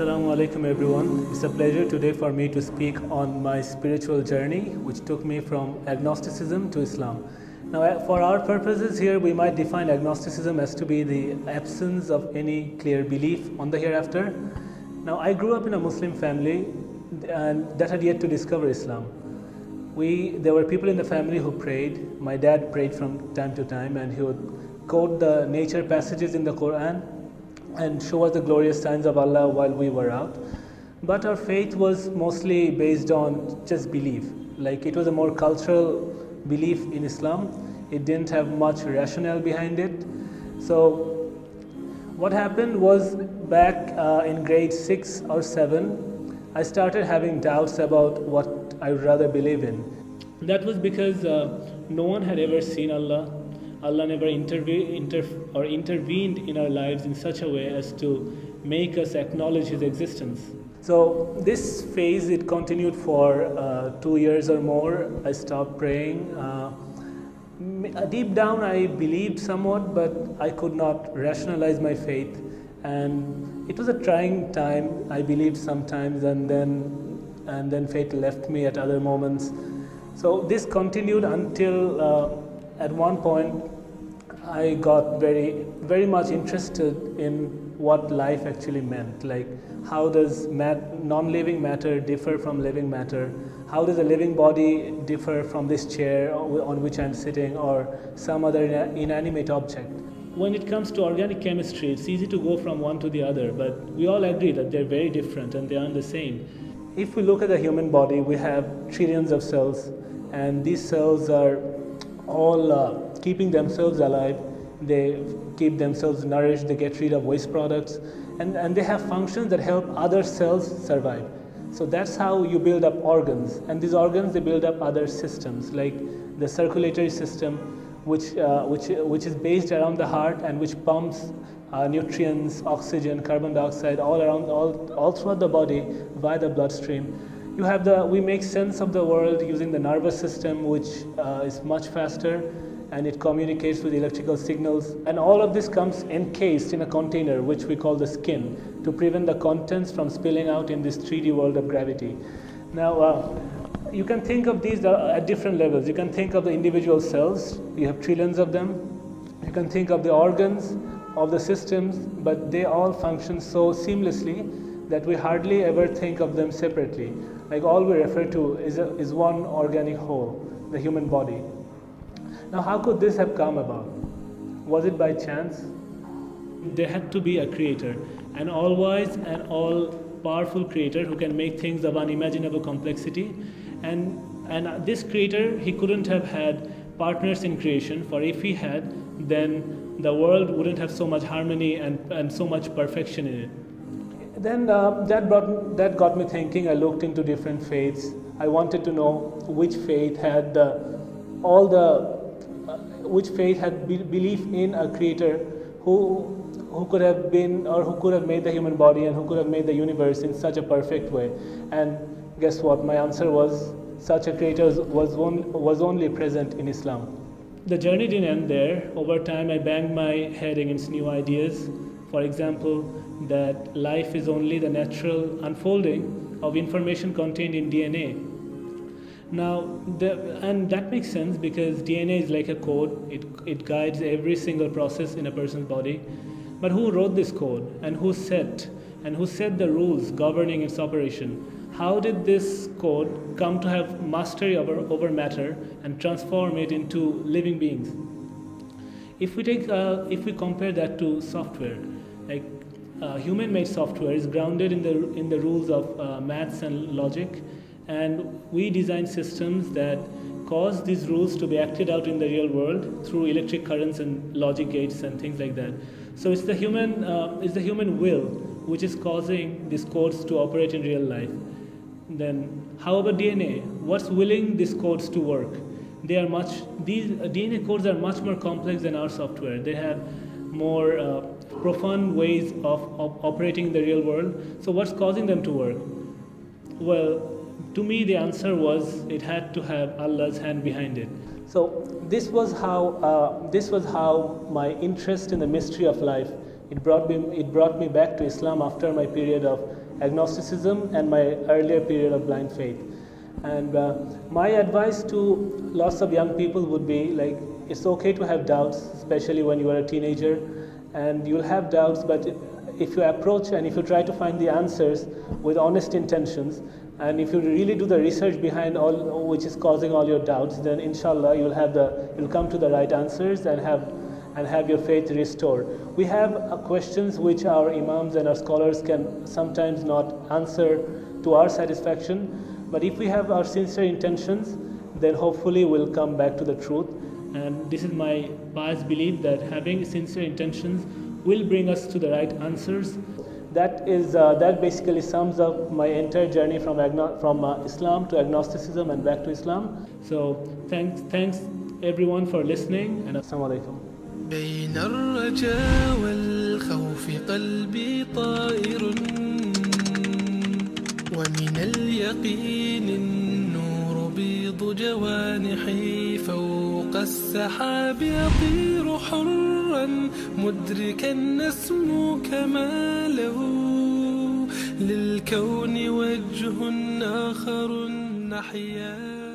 Assalamu alaikum everyone. It's a pleasure today for me to speak on my spiritual journey, which took me from agnosticism to Islam. Now, for our purposes here, we might define agnosticism as to be the absence of any clear belief on the hereafter. Now, I grew up in a Muslim family and that had yet to discover Islam. There were people in the family who prayed. My dad prayed from time to time, and he would quote the nature passages in the Quran and show us the glorious signs of Allah while we were out. But our faith was mostly based on just belief. Like, it was a more cultural belief in Islam. It didn't have much rationale behind it. So what happened was, back in grade 6 or 7, I started having doubts about what I would rather believe in. That was because no one had ever seen Allah. Allah never intervened in our lives in such a way as to make us acknowledge His existence. So this phase, it continued for 2 years or more. I stopped praying. Deep down I believed somewhat, but I could not rationalize my faith. And it was a trying time. I believed sometimes, and then faith left me at other moments. So this continued until at one point I got very, very much interested in what life actually meant. Like, how does non-living matter differ from living matter? How does a living body differ from this chair on which I'm sitting, or some other inanimate object? When it comes to organic chemistry, it's easy to go from one to the other, but we all agree that they're very different and they aren't the same. If we look at the human body, we have trillions of cells, and these cells are all keeping themselves alive. They keep themselves nourished, they get rid of waste products, and they have functions that help other cells survive. So that's how you build up organs, and these organs, they build up other systems, like the circulatory system, which is based around the heart and which pumps nutrients, oxygen, carbon dioxide all throughout the body via the bloodstream. You have we make sense of the world using the nervous system, which is much faster, and it communicates with electrical signals. And all of this comes encased in a container, which we call the skin, to prevent the contents from spilling out in this 3D world of gravity. Now, you can think of these at different levels. You can think of the individual cells. You have trillions of them. You can think of the organs, of the systems, but they all function so seamlessly that we hardly ever think of them separately. Like, all we refer to is one organic whole, the human body. Now, how could this have come about? Was it by chance? There had to be a creator, an all-wise and all-powerful creator who can make things of unimaginable complexity. And this creator, he couldn't have had partners in creation, for if he had, then the world wouldn't have so much harmony and so much perfection in it. Then that got me thinking. I looked into different faiths. I wanted to know which faith had belief in a creator who could have been, or who could have made the human body, and who could have made the universe in such a perfect way. And guess what? My answer was, such a creator was only present in Islam. The journey didn't end there. Over time, I banged my head against new ideas. For example, that life is only the natural unfolding of information contained in DNA. Now, and that makes sense, because DNA is like a code. It guides every single process in a person's body. But who wrote this code, and who set the rules governing its operation? How did this code come to have mastery over matter and transform it into living beings? If we compare that to software, like human-made software is grounded in the rules of maths and logic, and we design systems that cause these rules to be acted out in the real world through electric currents and logic gates and things like that. So it's the human will which is causing these codes to operate in real life. Then how about DNA? What's willing these codes to work? These DNA codes are much more complex than our software. They have more profound ways of operating in the real world. So what's causing them to work? Well, to me, the answer was, it had to have Allah's hand behind it. So this was how my interest in the mystery of life it brought me back to Islam after my period of agnosticism and my earlier period of blind faith. And my advice to lots of young people would be, like, it's okay to have doubts, especially when you are a teenager, and you'll have doubts, but if you approach and if you try to find the answers with honest intentions, and if you really do the research behind all which is causing all your doubts, then inshallah you'll come to the right answers and have your faith restored. We have questions which our imams and our scholars can sometimes not answer to our satisfaction, but if we have our sincere intentions, then hopefully we'll come back to the truth. And this is my pious belief that having sincere intentions will bring us to the right answers. That basically sums up my entire journey from Islam to agnosticism and back to Islam. So thanks everyone for listening, and assalamu alaikum. بين الرجاء والخوف قلبي طائر ومن اليقين النور بيض جوانحي فوق السحاب يطير حرا مدركا نسمو كماله للكون وجه آخر نحيا